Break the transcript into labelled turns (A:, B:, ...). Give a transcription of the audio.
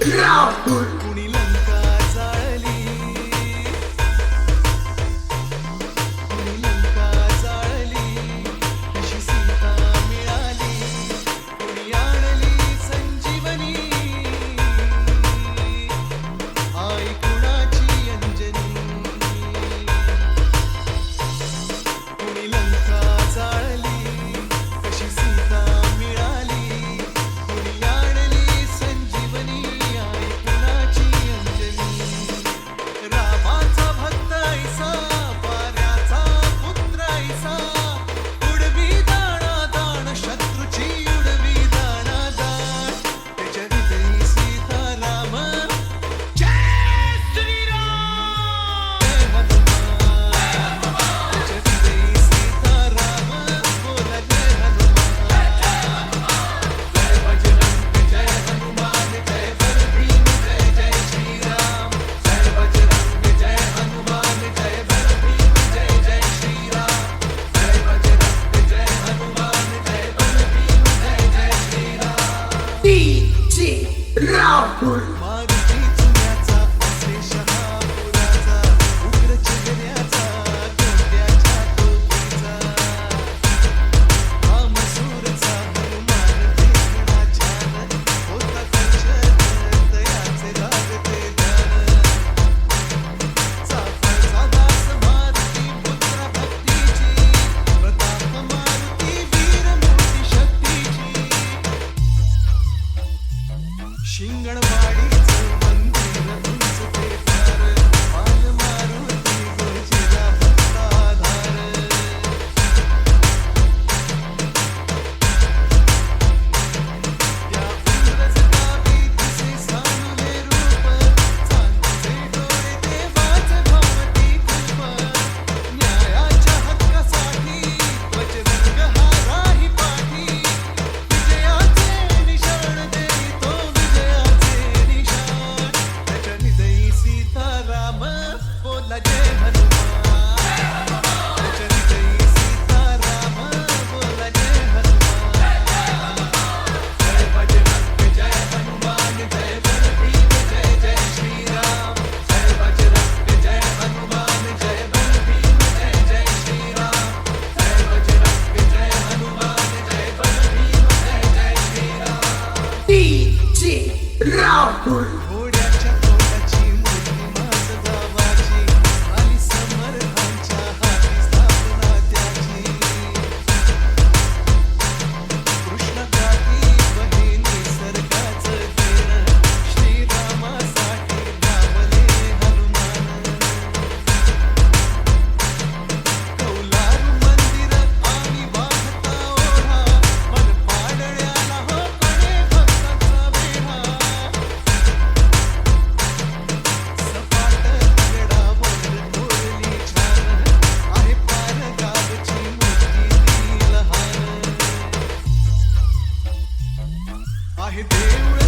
A: राहुल
B: कुणी लंका जाळली, कुणी लंका जाळली, कशी सीता मिळाली, कुणी आणली संजीवनी, आई कुणाची अंजनी. कुणी लंका जाळली, कशी सीता मिळाली, कुणी आणली संजीवनी, आई कुणाची अंजनी. रामाचा भक्त ऐसा, वाऱ्याचा पुत्र ऐसा, उडवी दाणा दाण, शत्रूची उडवी दाणा दाण. त्याच्या हृदयी सीताराम, जय श्रीराम, जय हनुमान. त्याच्या हृदयी सीताराम, बोला जय हनुमान. जय बजरंग जय हनुमान, जय बर भीम जय जय श्रीराम. जय बजरंग जय हनुमान, जय बर भीम जय जय श्रीराम. जय बजरंग जय हनुमान, जय बर भीम जय जय श्रीराम.
A: डीजे राहुल
B: मारुती चुन्याचा, असे शहापुराचा, उग्र चेहऱ्याचा, कोट्याच्या टोपीचा, हा मसूरचा हनुमान देखणा छान, होता कंचन दयाचे लागते ध्यान. चाफळचा दास मारुती पुत्र भक्तीची, प्रताप मारुती वीर मूर्ती शक्तीची. शिंगणवाडीचं मंदिर उंच ते फार, बाल मारुती गोजिरा भक्ताधार. त्या इंग्रज गावी दिसे सानुले रूप, चांदीचे डोळे देवाचे भावती खूप. न्यायाच्या हक्कासाठी बजरंग हा राही पाठी, विजयाचे निशाण देई तो विजयाचे निशाण. त्याच्या हृदयी सीताराम, बोला जय हनुमान. त्याच्या हृदयी सीताराम, बोला जय हनुमान. जय बजरंग जय हनुमान, जय बर भीम जय जय श्रीराम. जय बजरंग जय हनुमान, जय बर भीम जय जय श्रीराम. जय बजरंग जय हनुमान, जय बर भीम जय जय श्रीराम.
A: डीजे राहुल
B: घोड्याच्या तोंडाची मूर्ती माझ गावाची, आली समर्थांच्या हाती स्थापना त्याची. कृष्ण गाठी बहे निसर्गाचं देण, श्रीरामासाठी धावले हनुमान. कौलारू मंदिर आम्ही वाहता ओढा, मन पाडळ्याला हो पडे भक्तांचा वेढा. सपाट दगडावर कोरली छान, आहे पार गावची मूर्ती ती लहान. आहे देऊळ